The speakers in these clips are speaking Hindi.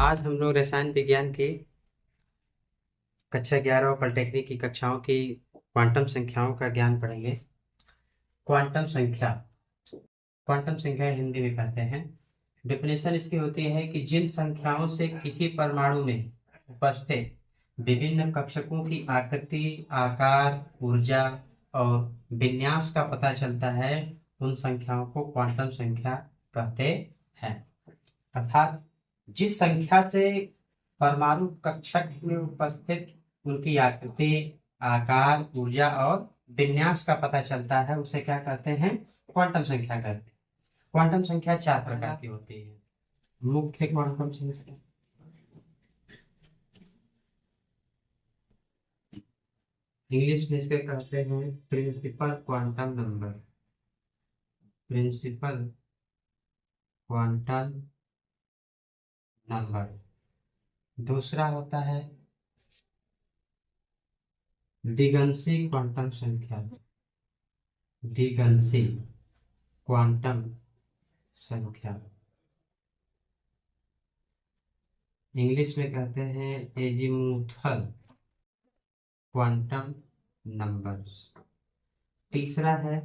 आज हम लोग रसायन विज्ञान की कक्षा 11 और पॉलिटेक्निक की कक्षाओं की क्वांटम संख्याओं का ज्ञान पढ़ेंगे। क्वांटम संख्या, क्वांटम संख्या हिंदी में कहते हैं। डेफिनेशन इसकी होती है कि जिन संख्याओं से किसी परमाणु में उपस्थित विभिन्न कक्षकों की आकृति, आकार, ऊर्जा और विन्यास का पता चलता है, उन संख्याओं को क्वांटम संख्या कहते हैं। अर्थात जिस संख्या से परमाणु कक्षक में उपस्थित उनकी आकृति, आकार, ऊर्जा और विन्यास का पता चलता है, उसे क्या कहते हैं? क्वांटम संख्या कहते हैं। क्वांटम संख्या 4 प्रकार की होती है। मुख्य क्वांटम संख्या, इंग्लिश में इसके कहते हैं principal quantum number. Principal quantum number. दूसरा होता है दिगंशी क्वांटम संख्या। दिगंशी क्वांटम संख्या इंग्लिश में कहते हैं एजीमुथल क्वांटम नंबर्स। तीसरा है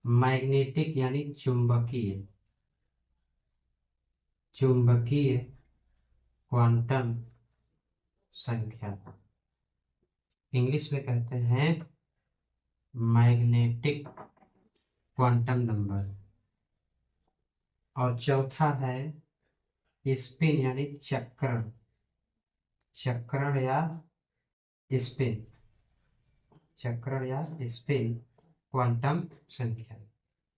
मैग्नेटिक यानी चुंबकीय, चुंबकीय क्वांटम संख्या, इंग्लिश में कहते हैं मैग्नेटिक क्वांटम नंबर। और चौथा है स्पिन यानी चक्रण, चक्रण या स्पिन, चक्रण या स्पिन क्वांटम संख्या,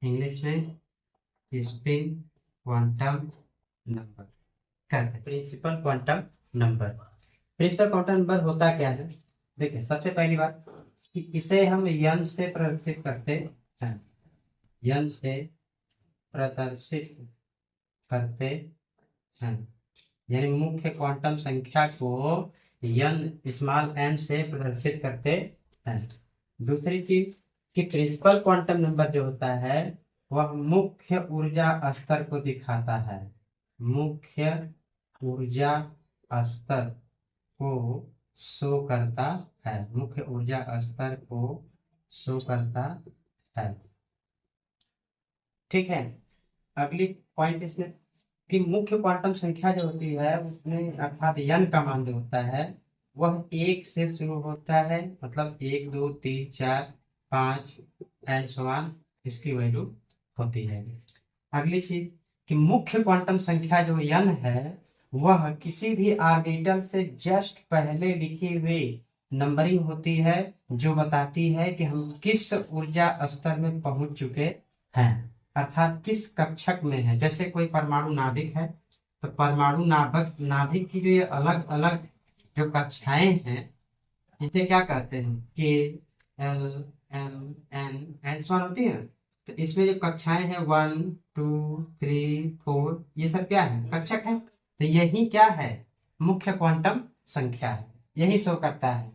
इंग्लिश में स्पिन क्वांटम नंबर कहते हैं। Principal quantum number, principal quantum number होता क्या है? देखिए, सबसे पहली बात कि इसे हम यन से प्रदर्शित करते हैं। यन से प्रदर्शित करते हैं, यानी मुख्य क्वांटम संख्या को यन स्मॉल एन से प्रदर्शित करते हैं। दूसरी चीज कि प्रिंसिपल क्वांटम नंबर जो होता है वह मुख्य ऊर्जा स्तर को दिखाता है। मुख्य ऊर्जा स्तर को शो करता है, मुख्य ऊर्जा स्तर को शो करता है। ठीक है, अगली पॉइंट इसमें कि मुख्य क्वांटम संख्या जो होती है उसमें अर्थात यन का मान जो होता है वह 1 से शुरू होता है, मतलब 1 2 3 4 5 एंड सो ऑन, इसकी वैल्यू होती है। अगली चीज कि मुख्य क्वांटम संख्या जो यन है वह किसी भी ऑर्बिटल से जस्ट पहले लिखी हुई नंबरिंग होती है, जो बताती है कि हम किस ऊर्जा स्तर में पहुंच चुके हैं, अर्थात किस कक्षक में है। जैसे कोई परमाणु नाभिक है तो परमाणु नाभिक की जो ये अलग अलग जो कक्षाएं हैं इसे क्या कहते हैं? K, L, M, N and so on होती है। तो इसमें जो कक्षाएं हैं 1 2 3 4, ये सब क्या है? कक्षक है। तो यही क्या है? मुख्य क्वांटम संख्या है। यही शो करता है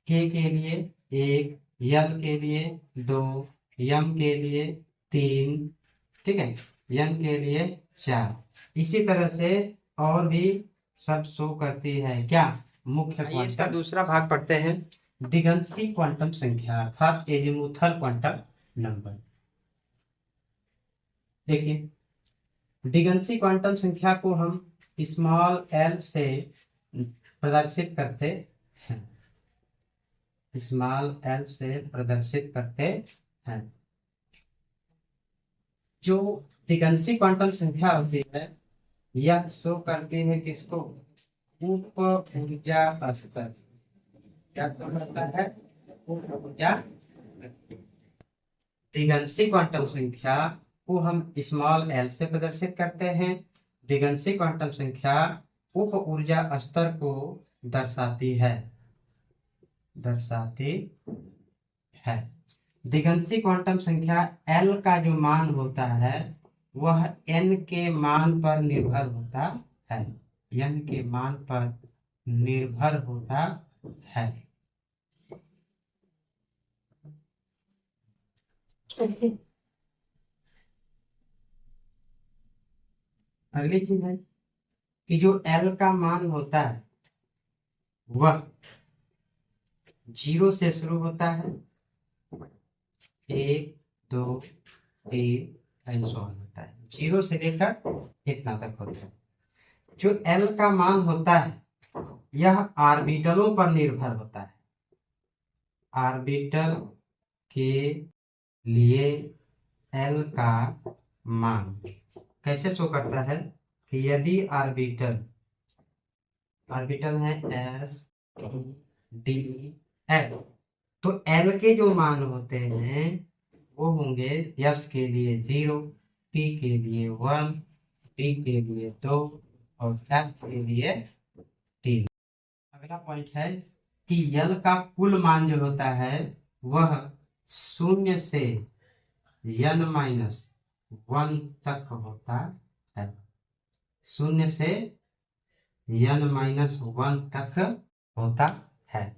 के लिए 1, यल के लिए 2, यम के लिए 3, ठीक है, यन के लिए 4। इसी तरह से और भी सब शो करती है क्या? मुख्य क्वांटम। इसका दूसरा भाग पढ़ते हैं, दिगंशी क्वांटम संख्या अर्थात एजीमुथल क्वांटम नंबर। देखिए, दिगंशी क्वांटम संख्या को हम स्मॉल एल से प्रदर्शित करते हैं, स्मॉल एल से प्रदर्शित करते हैं। जो दिगंशी क्वांटम संख्या होती है यह शो करती है किसको? उप ऊर्जा स्तर। क्या शो करता है? उप ऊर्जा। दिगंशी क्वांटम संख्या को हम स्मॉल एल से प्रदर्शित करते हैं। दिगंशी क्वांटम संख्या उप ऊर्जा स्तर को दर्शाती है, दर्शाती है। दिगंशी क्वांटम संख्या एल का जो मान होता है वह एन के मान पर निर्भर होता है, एन के मान पर निर्भर होता है। अगली चीज है कि जो L का मान होता है वह 0 से शुरू होता है, 1 2 3 एंड सो ऑन होता है, 0 से लेकर इतना तक होता है। जो L का मान होता है यह ऑर्बिटलों पर निर्भर होता है। ऑर्बिटल के लिए L का मान कैसे शो करता है कि यदि ऑर्बिटल है S D L, तो L के जो मान होते हैं वो होंगे S के लिए 0, P के लिए 1, D के लिए 2 और F के लिए 3। अगला पॉइंट है कि L का कुल मान जो होता है वह 0 से n-1 तक होता है, 0 से n-1 तक होता है।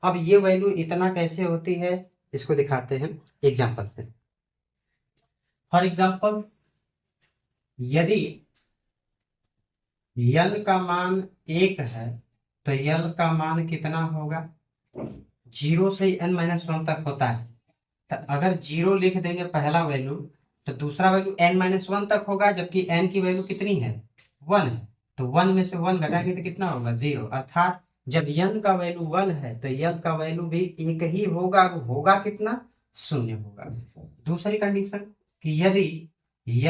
अब ये वैल्यू इतना कैसे होती है इसको दिखाते हैं एग्जांपल से। फॉर एग्जांपल, यदि n का मान 1 है तो l का मान कितना होगा, 0 से n-1 तक होता है। तो अगर 0 लिख देंगे पहला वैल्यू तो दूसरा वैल्यू n-1 तक होगा, जबकि n की वैल्यू कितनी है 1 है, तो 1 में से 1 घटाएंगे तो कितना होगा 0। अर्थात जब n का वैल्यू 1 है तो l का वैल्यू भी एक ही होगा, होगा कितना 0 होगा। दूसरी कंडीशन कि यदि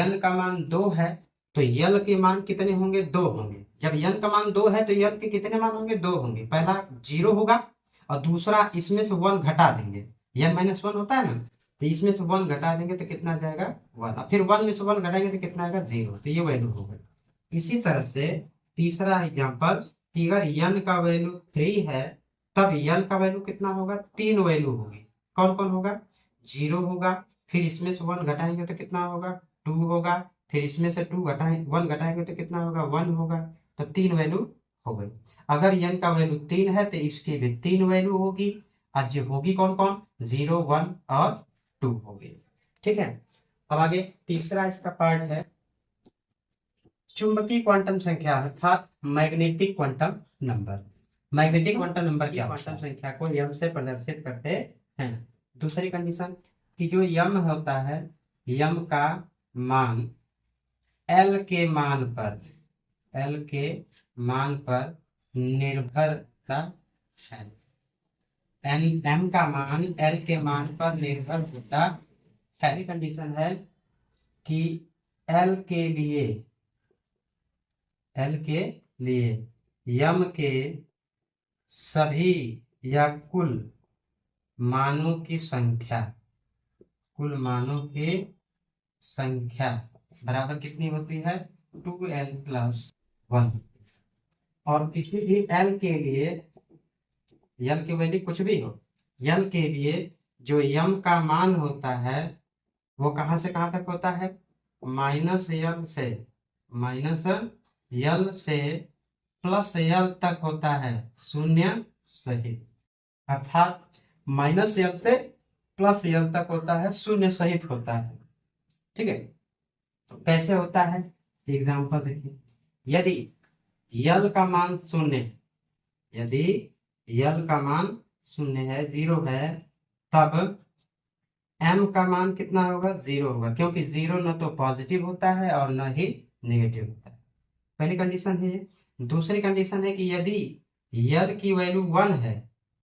n का मान 2 है तो l के मान कितने होंगे 2 होंगे। जब n का मान 2 है तो l के कितने मान होंगे 2 होंगे, पहला 0 होगा और दूसरा इसमें से 1 घटा देंगे, n-1 होता है ना, तो इसमें से 1 घटा देंगे तो कितना आ जाएगा 1, और फिर 1 में से 1 घटाएंगे तो कितना आएगा 0, तो ये वैल्यू होगा। इसी तरह से तीसरा एग्जांपल, अगर n का वैल्यू 3 है तब n का वैल्यू कितना होगा, 3 वैल्यू होगी। कौन कौन होगा, 0 होगा, फिर इसमें से 1 घटाएंगे तो कितना होगा 2 होगा, फिर इसमें से 1 घटाएंगे तो कितना होगा 1 होगा, तो 3 वैल्यू हो गई। अगर n का वैल्यू 3 है तो इसकी भी 3 वैल्यू होगी, आज होगी कौन कौन 0 1 और 2 होगी। ठीक है, अब आगे तीसरा इसका पार्ट है चुंबकीय क्वांटम संख्या अर्थात magnetic quantum number. Magnetic quantum number क्या, क्वांटम संख्या को m से प्रदर्शित करते हैं। दूसरी कंडीशन कि जो m होता है m का मान l के मान पर निर्भरता है, m का मान l के मान पर निर्भर होता है। पहली कंडीशन है कि l के लिए m के सभी या कुल मानों की संख्या बराबर कितनी होती है 2l+1, और किसी भी l के लिए l की वैल्यू कुछ भी हो, l के लिए जो m का मान होता है वो कहां से कहां तक होता है, -l से +l तक होता है, शून्य सहित। अर्थात -l से +l तक होता है, शून्य सहित होता है। ठीक है, तो कैसे होता है एग्जांपल देखिए, यदि l का मान 0 है, यदि l का मान 0 है 0 है, तब m का मान कितना होगा 0 होगा, क्योंकि 0 न तो पॉजिटिव होता है और न ही नेगेटिव होता है। पहली कंडीशन है। दूसरी कंडीशन है कि यदि l की वैल्यू 1 है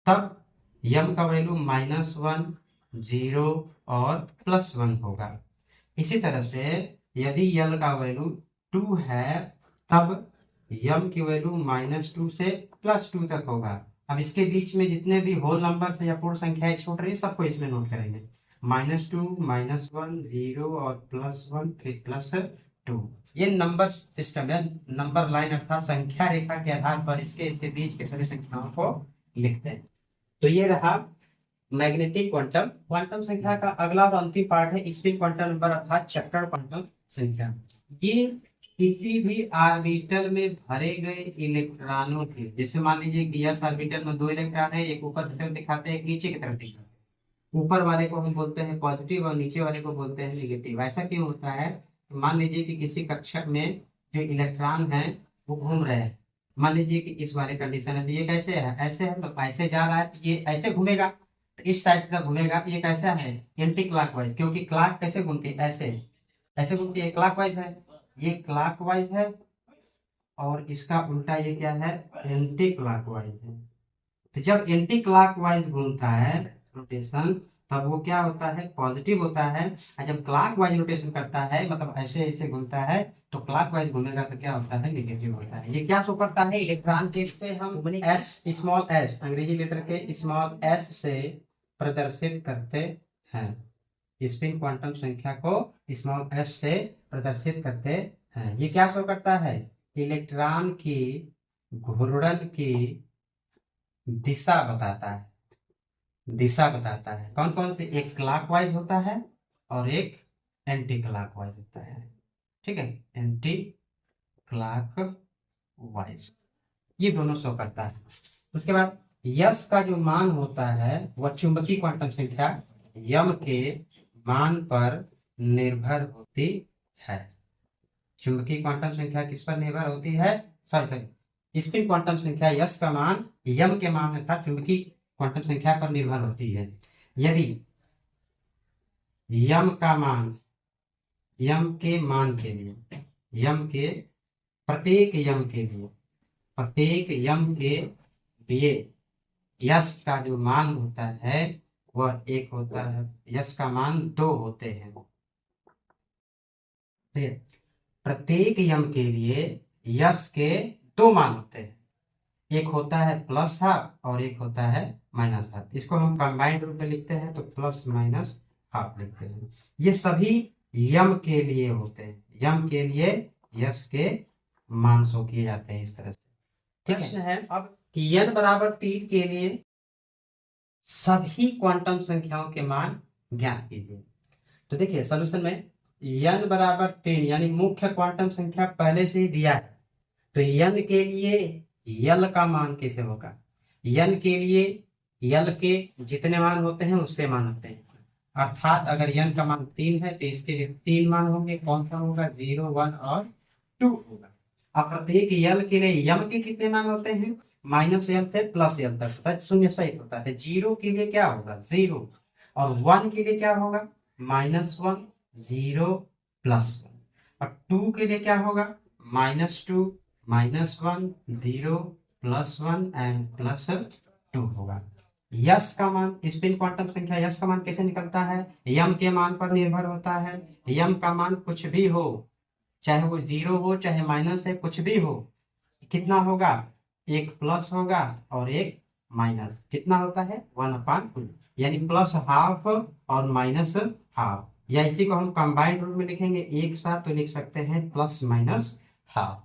तब m का वैल्यू -1 0 और +1 होगा। इसी तरह से यदि l का वैल्यू 2 है तब m की वैल्यू -2 से +2 तक होगा। अब इसके बीच में जितने भी होल नंबर या पूर्ण संख्याएं छोड़ रही है सबको इसमें नोट करेंगे, -2 -1 0 और +1 फिर +2। ये नंबर सिस्टम है, नंबर लाइन अर्थात संख्या रेखा के आधार पर इसके बीच के सभी संख्याओं को लिखते हैं। तो ये रहा मैग्नेटिक क्वांटम संख्या का अगला और अंतिम पार्ट है स्पिन क्वांटम नंबर अर्थात चक्कर क्वांटम संख्या। ये किसी भी ऑर्बिटल में भरे गए इलेक्ट्रॉनों के, जैसे मान लीजिए कि s ऑर्बिटल में 2 इलेक्ट्रॉन है, एक ऊपर की तरफ दिखाते हैं एक नीचे की तरफ दिखाते हैं, ऊपर वाले को हम बोलते हैं पॉजिटिव और नीचे वाले को बोलते हैं नेगेटिव। ऐसा क्यों होता है, मान लीजिए कि किसी कक्षक में जो इलेक्ट्रॉन है वो घूम रहे हैं। मान लीजिए कि इस वाले कंडीशन है, तो ये कैसे है, ऐसे है, तो ऐसे जा रहा है तो ये ऐसे घूमेगा, तो इस साइड से घूमेगा तो ये कैसा है, एंटी क्लॉकवाइज, क्योंकि क्लॉक कैसे घूमती है, ऐसे ऐसे घूमती है, क्लॉकवाइज है, ये क्लॉकवाइज है, और इसका उल्टा ये क्या है, एंटी क्लॉकवाइज है। तो जब एंटी क्लॉकवाइज घूमता है रोटेशन, तब वो क्या होता है, पॉजिटिव होता है। और जब क्लॉकवाइज रोटेशन करता है, मतलब ऐसे ऐसे घूमता है, तो क्लॉकवाइज घूमेगा तो क्या होता है, नेगेटिव होता है। ये क्या शो करता है, इलेक्ट्रॉन के से हम एस, स्मॉल एस, अंग्रेजी लेटर के स्मॉल एस से प्रदर्शित करते हैं। स्पिन क्वांटम संख्या को स्मॉल एस से प्रदर्शित करते हैं। ये क्या शो करता है, इलेक्ट्रॉन की घूर्णन की दिशा बताता है, दिशा बताता है। कौन कौन से, एक क्लॉकवाइज होता है और एक एंटी क्लॉकवाइज होता है, ठीक है, एंटी क्लॉकवाइज, ये दोनों शो करता है। उसके बाद यस का जो मान होता है वह चुंबकीय क्वांटम संख्या यम के मान पर निर्भर होती है। चुंबकीय क्वांटम संख्या किस पर निर्भर होती है, सॉरी, स्पिन क्वांटम संख्या यस का मान यम के मान अर्थात चुंबकीय क्वांटम संख्या पर निर्भर होती है। यदि यम का मान, यम के मान के लिए, यम के प्रत्येक यम के लिए, प्रत्येक यम के लिए यस का जो मान होता है वह एक होता है, यस का मान 2 होते हैं। प्रत्येक यम के लिए यस के 2 मान होते हैं, एक होता है प्लस हाफ और एक होता है माइनस हाफ। इसको हम कंबाइंड रूप में लिखते हैं तो प्लस माइनस हाफ लिखते हैं। ये सभी यम के लिए होते हैं, यम के लिए यस के मान शो किए जाते हैं इस तरह से। प्रश्न है अब कि n बराबर 3 के लिए सभी क्वांटम संख्याओं के मान ज्ञात कीजिए। तो देखिए सॉल्यूशन में n बराबर 3 यानी मुख्य क्वांटम संख्या पहले से ही दिया है, तो n के लिए यल का मान कैसे होगा, n के लिए यल के जितने मान होते हैं उससे मान होते हैं, अर्थात अगर n का मान 3 है तो इसके लिए 3 मान होंगे, कौन सा होगा, 0, 1 और 2 होगा। अब प्रत्येक यल के लिए यम के कितने मान होते हैं, माइनस यल से प्लस यल तक होता है, शून्य सहित होता है। 0 के लिए क्या होगा, 0, और 1 के लिए क्या होगा, -1, 0, +1, और 2 के लिए क्या होगा, -2, -1, 0, +1 एंड +2 होगा। यस का मान, स्पिन क्वांटम संख्या यस का मान कैसे निकलता है, यम के मान पर निर्भर होता है। यम का मान कुछ भी हो, चाहे वो 0 हो चाहे माइनस है, कुछ भी हो, कितना होगा, एक प्लस होगा और एक माइनस, कितना होता है 1/2, यानी प्लस हाफ और माइनस हाफ, या इसी को हम कंबाइंड रूप में लिखेंगे एक साथ, तो लिख सकते हैं प्लस माइनस हाफ।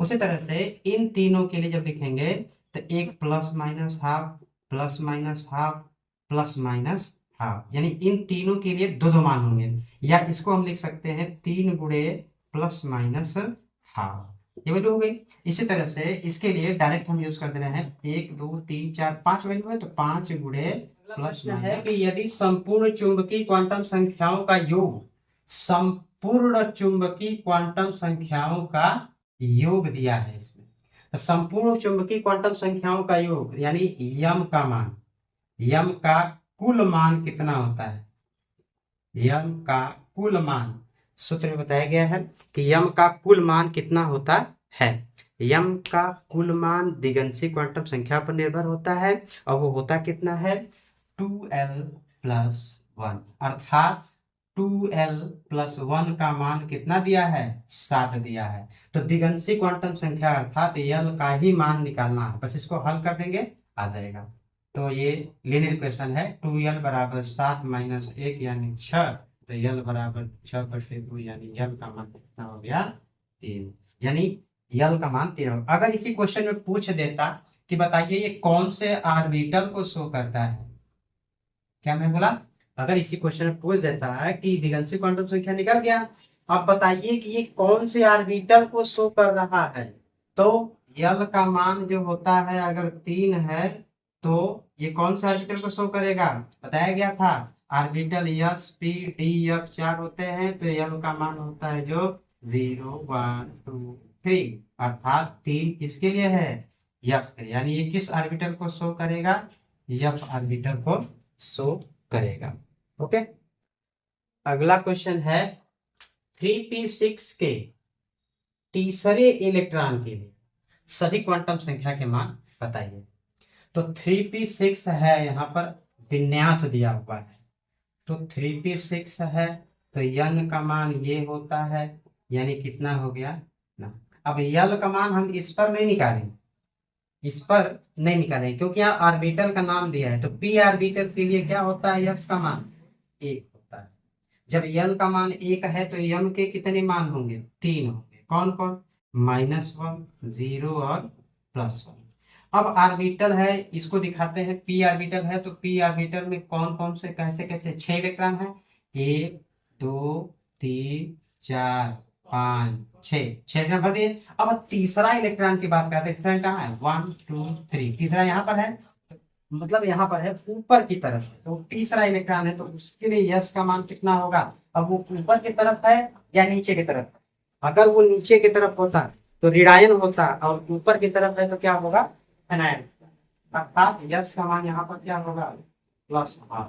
उसी तरह से इन तीनों के लिए जब लिखेंगे तो एक plus minus half, plus minus half, plus minus half, यानी इन तीनों के लिए 2 मान होंगे, या इसको हम लिख सकते हैं 3 गुणे प्लस माइनस हाफ, ये वैल्यू हो गई। इसी तरह से इसके लिए डायरेक्ट हम यूज कर दे रहे हैं 1, 2, 3, 4, 5 वैल्यू है, तो 5 गुणे प्लस है कि यदि संपूर्ण चुंबकीय क्वांटम संख्याओं का योग, संपूर्ण चुंबकीय क्वांटम संख्याओं का योग दिया है इसमें, तो संपूर्ण चुंबकीय क्वांटम संख्याओं का योग यानी यम का मान, यम का कुल मान कितना होता है, यम का कुल मान सूत्र में बताया गया है कि यम का कुल मान कितना होता है। यम का कुल मान दिगंशी क्वांटम संख्या पर निर्भर होता है, और वो होता कितना है, 2l+1, अर्थात 2l+1 का मान कितना दिया है, 7 दिया है। तो दिगंशी क्वांटम संख्या अर्थात यल का ही मान निकालना है, बस इसको हल कर देंगे आ जाएगा। तो ये लीनियर इक्वेशन है, 2l बराबर 7 - 1 यानी 6, तो यल बराबर 6/2 यानी यल का मान कितना हो गया, 3, यानी यल का मान 3 होगा। अगर इसी क्वेश्चन में पूछ देता कि बताइए ये कौन से ऑर्बिटल को शो करता है, क्या मैं बोला, अगर इसी क्वेश्चन में पूछ देता है कि दिगंशी क्वांटम संख्या निकल गया, अब बताइए कि ये कौन से ऑर्बिटल को शो कर रहा है, तो यल का मान जो होता है अगर 3 है तो ये कौन सा ऑर्बिटल को शो करेगा, बताया गया था orbital s p d f 4 होते हैं, तो यल का मान होता है जो 0 1 2 3, अर्थात 3 किसके लिए है, यफ के लिए। यानी ये किस ऑर्बिटल को शो करेगा, यफ ऑर्बिटल को शो करेगा। ओके, अगला क्वेश्चन है 3p6 के तीसरे इलेक्ट्रॉन के लिए सभी क्वांटम संख्या के मान बताइए। तो 3p6 है, यहाँ पर विन्यास दिया हुआ है, तो 3p6 है तो n का मान ये होता है, यानी कितना हो गया ना। अब l का मान हम इस पर नहीं निकालेंगे, इस पर नहीं निकालेंगे क्योंकि यहाँ ऑर्बिटल का नाम दिया है। तो p ऑर्बिटल के लिए क्या होता है, s का मान 1 होता है। जब n का मान 1 है तो m के कितने मान होंगे, 3 होंगे। कौन कौन, -1 0 और +1। अब ऑर्बिटल है, इसको दिखाते हैं। p ऑर्बिटल है तो p ऑर्बिटल में कौन कौन से कैसे कैसे 6 इलेक्ट्रॉन है, 1 2 3 4 5 6 इलेक्ट्रॉन भर दिए। अब तीसरा इलेक्ट्रॉन की बात करते हैं, तीसरा कहाँ है, 1 2 3, तीसरा यहाँ पर है, मतलब यहाँ पर है ऊपर की तरफ, तो तीसरा इलेक्ट्रॉन है तो उसके लिए यस का मान कितना होगा। अब वो ऊपर की तरफ है या नीचे की तरफ, अगर वो नीचे की तरफ होता तो ऋणायन होता, और ऊपर की तरफ है तो क्या होगा, धनायन। अर्थात यस का मान यहाँ पर क्या होगा, +R।